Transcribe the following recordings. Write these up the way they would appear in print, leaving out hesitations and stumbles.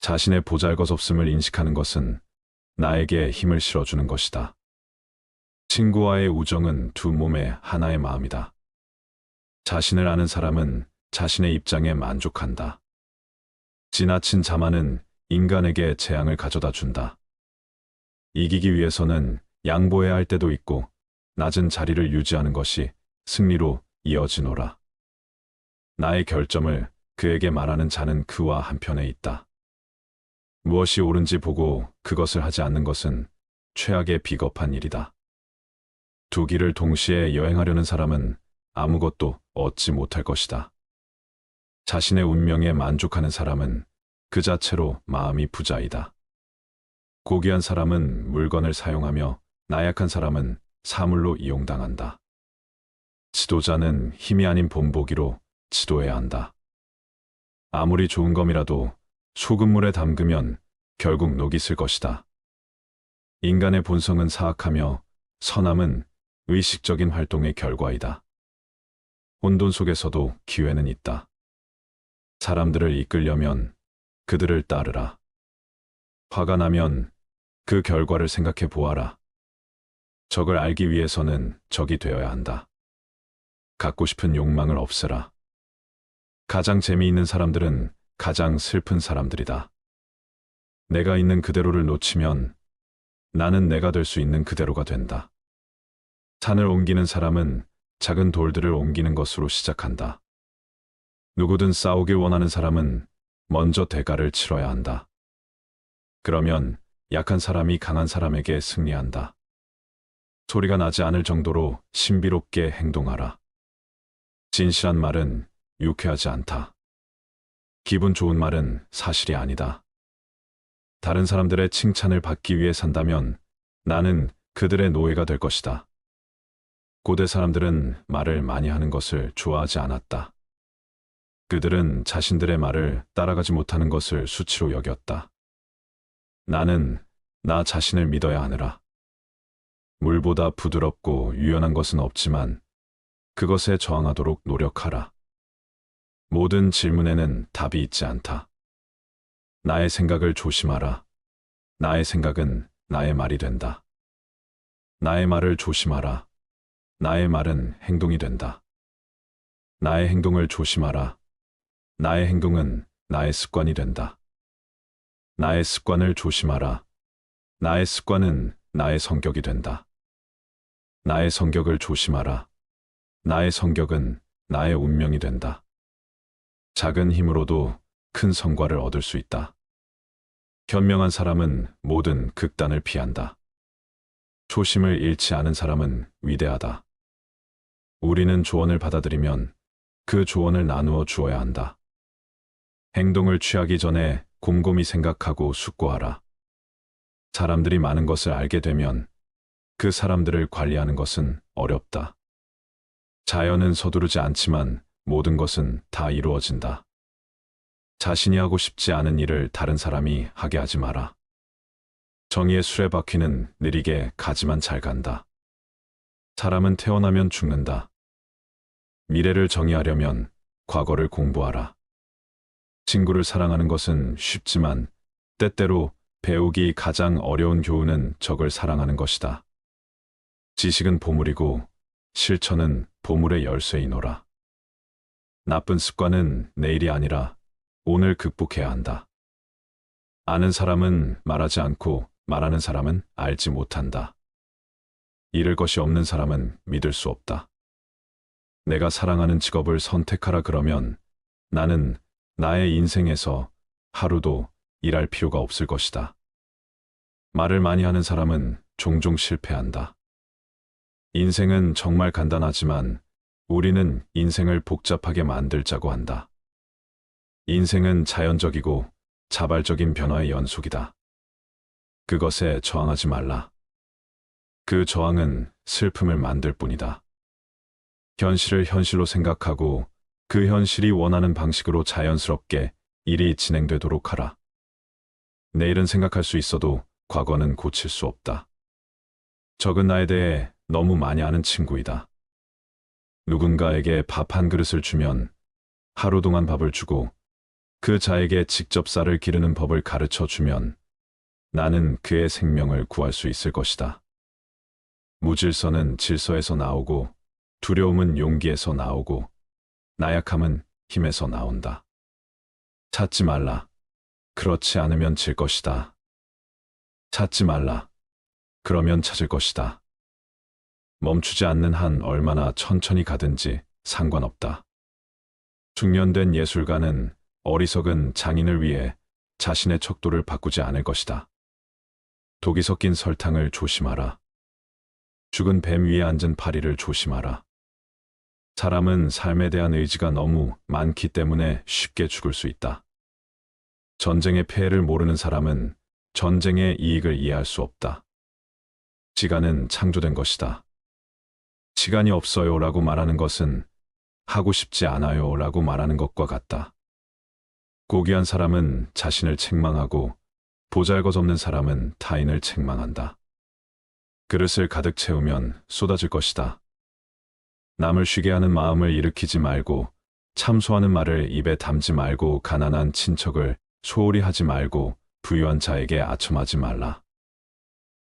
자신의 보잘것없음을 인식하는 것은 나에게 힘을 실어주는 것이다. 친구와의 우정은 두 몸의 하나의 마음이다. 자신을 아는 사람은 자신의 입장에 만족한다. 지나친 자만은 인간에게 재앙을 가져다 준다. 이기기 위해서는 양보해야 할 때도 있고 낮은 자리를 유지하는 것이 승리로 이어지노라. 나의 결점을 그에게 말하는 자는 그와 한편에 있다. 무엇이 옳은지 보고 그것을 하지 않는 것은 최악의 비겁한 일이다. 두 길을 동시에 여행하려는 사람은 아무것도 얻지 못할 것이다. 자신의 운명에 만족하는 사람은 그 자체로 마음이 부자이다. 고귀한 사람은 물건을 사용하며 나약한 사람은 사물로 이용당한다. 지도자는 힘이 아닌 본보기로 지도해야 한다. 아무리 좋은 검이라도 소금물에 담그면 결국 녹이 슬 것이다. 인간의 본성은 사악하며 선함은 의식적인 활동의 결과이다. 혼돈 속에서도 기회는 있다. 사람들을 이끌려면 그들을 따르라. 화가 나면 그 결과를 생각해 보아라. 적을 알기 위해서는 적이 되어야 한다. 갖고 싶은 욕망을 없애라. 가장 재미있는 사람들은 가장 슬픈 사람들이다. 내가 있는 그대로를 놓치면 나는 내가 될 수 있는 그대로가 된다. 산을 옮기는 사람은 작은 돌들을 옮기는 것으로 시작한다. 누구든 싸우길 원하는 사람은 먼저 대가를 치러야 한다. 그러면 약한 사람이 강한 사람에게 승리한다. 소리가 나지 않을 정도로 신비롭게 행동하라. 진실한 말은 유쾌하지 않다. 기분 좋은 말은 사실이 아니다. 다른 사람들의 칭찬을 받기 위해 산다면 나는 그들의 노예가 될 것이다. 고대 사람들은 말을 많이 하는 것을 좋아하지 않았다. 그들은 자신들의 말을 따라가지 못하는 것을 수치로 여겼다. 나는 나 자신을 믿어야 하느라. 물보다 부드럽고 유연한 것은 없지만 그것에 저항하도록 노력하라. 모든 질문에는 답이 있지 않다. 나의 생각을 조심하라. 나의 생각은 나의 말이 된다. 나의 말을 조심하라. 나의 말은 행동이 된다. 나의 행동을 조심하라. 나의 행동은 나의 습관이 된다. 나의 습관을 조심하라. 나의 습관은 나의 성격이 된다. 나의 성격을 조심하라. 나의 성격은 나의 운명이 된다. 작은 힘으로도 큰 성과를 얻을 수 있다. 현명한 사람은 모든 극단을 피한다. 초심을 잃지 않은 사람은 위대하다. 우리는 조언을 받아들이면 그 조언을 나누어 주어야 한다. 행동을 취하기 전에 곰곰이 생각하고 숙고하라. 사람들이 많은 것을 알게 되면 그 사람들을 관리하는 것은 어렵다. 자연은 서두르지 않지만 모든 것은 다 이루어진다. 자신이 하고 싶지 않은 일을 다른 사람이 하게 하지 마라. 정의의 수레바퀴는 느리게 가지만 잘 간다. 사람은 태어나면 죽는다. 미래를 정의하려면 과거를 공부하라. 친구를 사랑하는 것은 쉽지만 때때로 배우기 가장 어려운 교훈은 적을 사랑하는 것이다. 지식은 보물이고 실천은 보물의 열쇠이노라. 나쁜 습관은 내일이 아니라 오늘 극복해야 한다. 아는 사람은 말하지 않고 말하는 사람은 알지 못한다. 잃을 것이 없는 사람은 믿을 수 없다. 내가 사랑하는 직업을 선택하라 그러면 나는 나의 인생에서 하루도 일할 필요가 없을 것이다. 말을 많이 하는 사람은 종종 실패한다. 인생은 정말 간단하지만 우리는 인생을 복잡하게 만들자고 한다. 인생은 자연적이고 자발적인 변화의 연속이다. 그것에 저항하지 말라. 그 저항은 슬픔을 만들 뿐이다. 현실을 현실로 생각하고 그 현실이 원하는 방식으로 자연스럽게 일이 진행되도록 하라. 내일은 생각할 수 있어도 과거는 고칠 수 없다. 적은 나에 대해 너무 많이 아는 친구이다. 누군가에게 밥 한 그릇을 주면 하루 동안 밥을 주고 그 자에게 직접 쌀을 기르는 법을 가르쳐 주면 나는 그의 생명을 구할 수 있을 것이다. 무질서는 질서에서 나오고 두려움은 용기에서 나오고 나약함은 힘에서 나온다. 찾지 말라. 그렇지 않으면 질 것이다. 찾지 말라. 그러면 찾을 것이다. 멈추지 않는 한 얼마나 천천히 가든지 상관없다. 중년된 예술가는 어리석은 장인을 위해 자신의 척도를 바꾸지 않을 것이다. 독이 섞인 설탕을 조심하라. 죽은 뱀 위에 앉은 파리를 조심하라. 사람은 삶에 대한 의지가 너무 많기 때문에 쉽게 죽을 수 있다. 전쟁의 폐해를 모르는 사람은 전쟁의 이익을 이해할 수 없다. 시간은 창조된 것이다. 시간이 없어요 라고 말하는 것은 하고 싶지 않아요 라고 말하는 것과 같다. 고귀한 사람은 자신을 책망하고 보잘것없는 사람은 타인을 책망한다. 그릇을 가득 채우면 쏟아질 것이다. 남을 쉬게 하는 마음을 일으키지 말고 참소하는 말을 입에 담지 말고 가난한 친척을 소홀히 하지 말고 부유한 자에게 아첨하지 말라.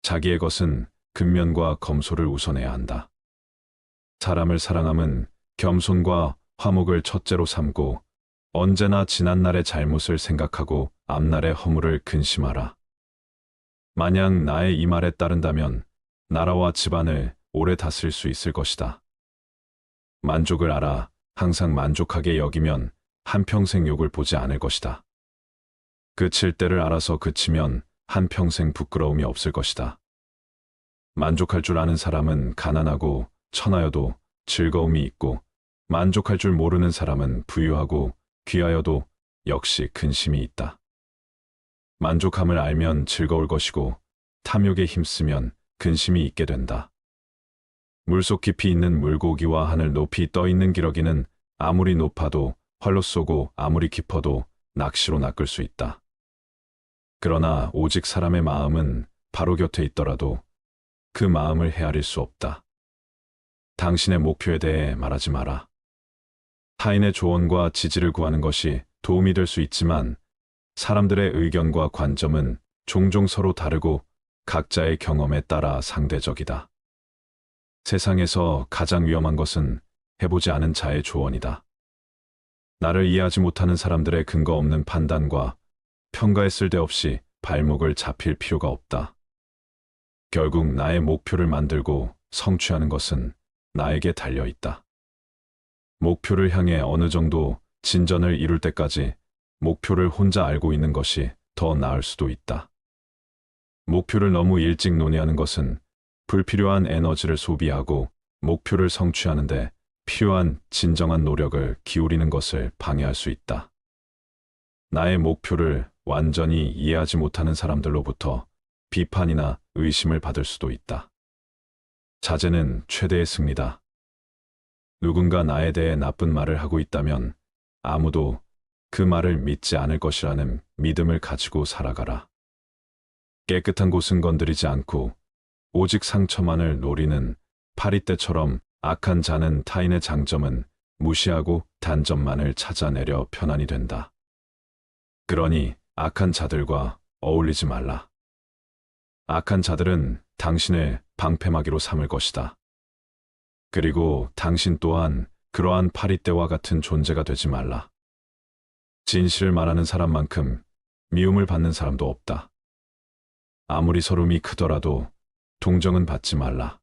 자기의 것은 근면과 검소를 우선해야 한다. 사람을 사랑함은 겸손과 화목을 첫째로 삼고 언제나 지난날의 잘못을 생각하고 앞날의 허물을 근심하라. 만약 나의 이 말에 따른다면 나라와 집안을 오래 다스릴 수 있을 것이다. 만족을 알아 항상 만족하게 여기면 한평생 욕을 보지 않을 것이다. 그칠 때를 알아서 그치면 한평생 부끄러움이 없을 것이다. 만족할 줄 아는 사람은 가난하고 천하여도 즐거움이 있고 만족할 줄 모르는 사람은 부유하고 귀하여도 역시 근심이 있다. 만족함을 알면 즐거울 것이고 탐욕에 힘쓰면 근심이 있게 된다. 물속 깊이 있는 물고기와 하늘 높이 떠 있는 기러기는 아무리 높아도 활로 쏘고 아무리 깊어도 낚시로 낚을 수 있다. 그러나 오직 사람의 마음은 바로 곁에 있더라도 그 마음을 헤아릴 수 없다. 당신의 목표에 대해 말하지 마라. 타인의 조언과 지지를 구하는 것이 도움이 될 수 있지만 사람들의 의견과 관점은 종종 서로 다르고 각자의 경험에 따라 상대적이다. 세상에서 가장 위험한 것은 해보지 않은 자의 조언이다. 나를 이해하지 못하는 사람들의 근거 없는 판단과 평가에 쓸데없이 발목을 잡힐 필요가 없다. 결국 나의 목표를 만들고 성취하는 것은 나에게 달려있다. 목표를 향해 어느 정도 진전을 이룰 때까지 목표를 혼자 알고 있는 것이 더 나을 수도 있다. 목표를 너무 일찍 논의하는 것은 불필요한 에너지를 소비하고 목표를 성취하는데 필요한 진정한 노력을 기울이는 것을 방해할 수 있다. 나의 목표를 완전히 이해하지 못하는 사람들로부터 비판이나 의심을 받을 수도 있다. 자제는 최대의 승리다. 누군가 나에 대해 나쁜 말을 하고 있다면 아무도 그 말을 믿지 않을 것이라는 믿음을 가지고 살아가라. 깨끗한 곳은 건드리지 않고 오직 상처만을 노리는 파리떼처럼 악한 자는 타인의 장점은 무시하고 단점만을 찾아내려 편안히 된다. 그러니 악한 자들과 어울리지 말라. 악한 자들은 당신을 방패막이로 삼을 것이다. 그리고 당신 또한 그러한 파리떼와 같은 존재가 되지 말라. 진실을 말하는 사람만큼 미움을 받는 사람도 없다. 아무리 서름이 크더라도 동정은 받지 말라.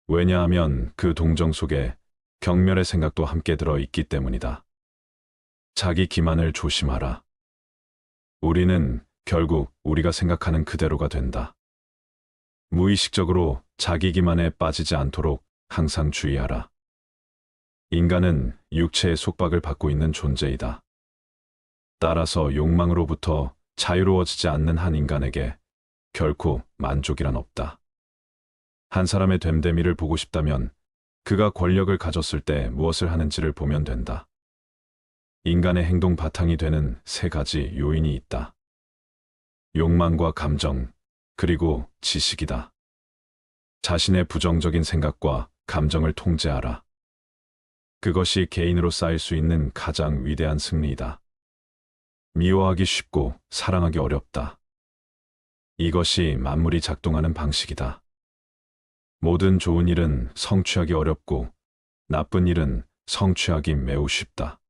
왜냐하면 그 동정 속에 경멸의 생각도 함께 들어 있기 때문이다. 자기 기만을 조심하라. 우리는 결국 우리가 생각하는 그대로가 된다. 무의식적으로 자기 기만에 빠지지 않도록 항상 주의하라. 인간은 육체의 속박을 받고 있는 존재이다. 따라서 욕망으로부터 자유로워지지 않는 한 인간에게 결코 만족이란 없다. 한 사람의 됨됨이를 보고 싶다면 그가 권력을 가졌을 때 무엇을 하는지를 보면 된다. 인간의 행동 바탕이 되는 세 가지 요인이 있다. 욕망과 감정, 그리고 지식이다. 자신의 부정적인 생각과 감정을 통제하라. 그것이 개인으로 쌓일 수 있는 가장 위대한 승리이다. 미워하기 쉽고 사랑하기 어렵다. 이것이 만물이 작동하는 방식이다. 모든 좋은 일은 성취하기 어렵고 나쁜 일은 성취하기 매우 쉽다.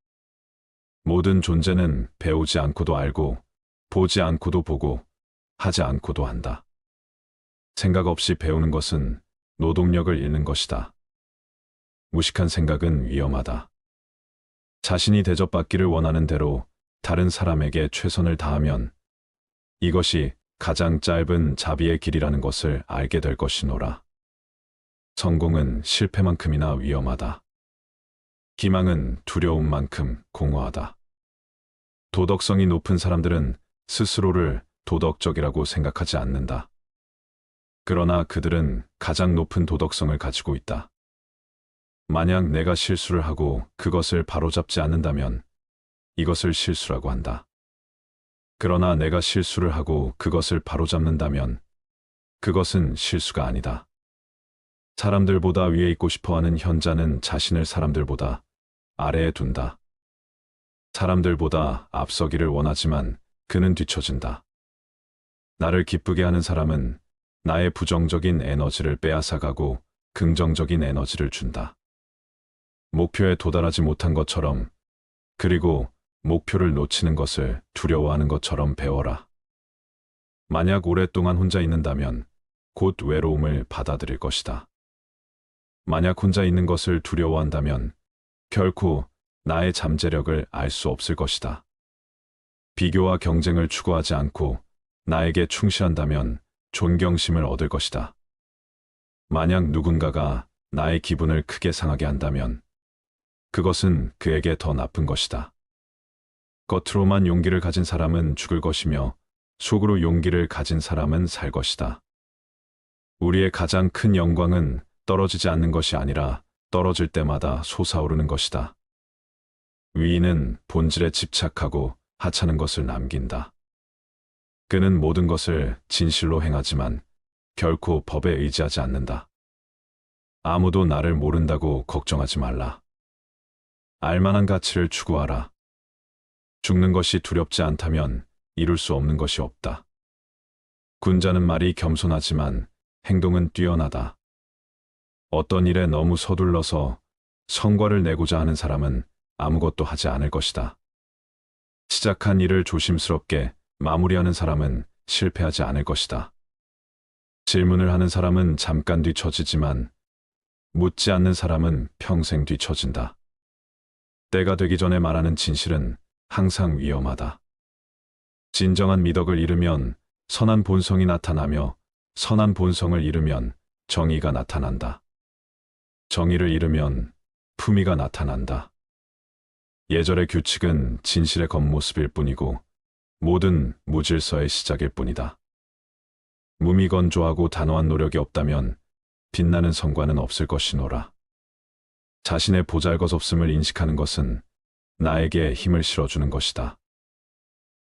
모든 존재는 배우지 않고도 알고, 보지 않고도 보고, 하지 않고도 한다. 생각 없이 배우는 것은 노동력을 잃는 것이다. 무식한 생각은 위험하다. 자신이 대접받기를 원하는 대로 다른 사람에게 최선을 다하면 이것이 가장 짧은 자비의 길이라는 것을 알게 될 것이노라. 성공은 실패만큼이나 위험하다. 기망은 두려움만큼 공허하다. 도덕성이 높은 사람들은 스스로를 도덕적이라고 생각하지 않는다. 그러나 그들은 가장 높은 도덕성을 가지고 있다. 만약 내가 실수를 하고 그것을 바로잡지 않는다면 이것을 실수라고 한다. 그러나 내가 실수를 하고 그것을 바로잡는다면 그것은 실수가 아니다. 사람들보다 위에 있고 싶어하는 현자는 자신을 사람들보다 아래에 둔다. 사람들보다 앞서기를 원하지만 그는 뒤처진다. 나를 기쁘게 하는 사람은 나의 부정적인 에너지를 빼앗아가고 긍정적인 에너지를 준다. 목표에 도달하지 못한 것처럼, 그리고 목표를 놓치는 것을 두려워하는 것처럼 배워라. 만약 오랫동안 혼자 있는다면 곧 외로움을 받아들일 것이다. 만약 혼자 있는 것을 두려워한다면 결코 나의 잠재력을 알 수 없을 것이다. 비교와 경쟁을 추구하지 않고 나에게 충실한다면 존경심을 얻을 것이다. 만약 누군가가 나의 기분을 크게 상하게 한다면 그것은 그에게 더 나쁜 것이다. 겉으로만 용기를 가진 사람은 죽을 것이며 속으로 용기를 가진 사람은 살 것이다. 우리의 가장 큰 영광은 떨어지지 않는 것이 아니라 떨어질 때마다 솟아오르는 것이다. 위인은 본질에 집착하고 하찮은 것을 남긴다. 그는 모든 것을 진실로 행하지만 결코 법에 의지하지 않는다. 아무도 나를 모른다고 걱정하지 말라. 알만한 가치를 추구하라. 죽는 것이 두렵지 않다면 이룰 수 없는 것이 없다. 군자는 말이 겸손하지만 행동은 뛰어나다. 어떤 일에 너무 서둘러서 성과를 내고자 하는 사람은 아무것도 하지 않을 것이다. 시작한 일을 조심스럽게 마무리하는 사람은 실패하지 않을 것이다. 질문을 하는 사람은 잠깐 뒤처지지만 묻지 않는 사람은 평생 뒤처진다. 때가 되기 전에 말하는 진실은 항상 위험하다. 진정한 미덕을 잃으면 선한 본성이 나타나며 선한 본성을 잃으면 정의가 나타난다. 정의를 잃으면 품위가 나타난다. 예절의 규칙은 진실의 겉모습일 뿐이고 모든 무질서의 시작일 뿐이다. 무미건조하고 단호한 노력이 없다면 빛나는 성과는 없을 것이노라. 자신의 보잘것없음을 인식하는 것은 나에게 힘을 실어주는 것이다.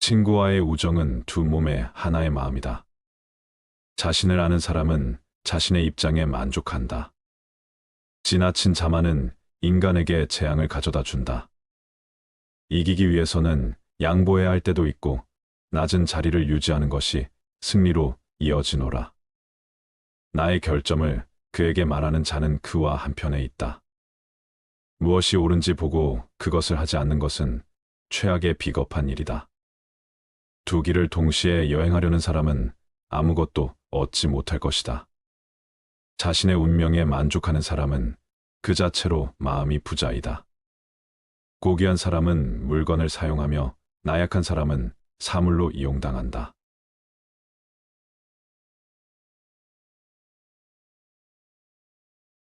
친구와의 우정은 두 몸의 하나의 마음이다. 자신을 아는 사람은 자신의 입장에 만족한다. 지나친 자만은 인간에게 재앙을 가져다 준다. 이기기 위해서는 양보해야 할 때도 있고 낮은 자리를 유지하는 것이 승리로 이어지노라. 나의 결점을 그에게 말하는 자는 그와 한편에 있다. 무엇이 옳은지 보고 그것을 하지 않는 것은 최악의 비겁한 일이다. 두 길을 동시에 여행하려는 사람은 아무것도 얻지 못할 것이다. 자신의 운명에 만족하는 사람은 그 자체로 마음이 부자이다. 고귀한 사람은 물건을 사용하며 나약한 사람은 사물로 이용당한다.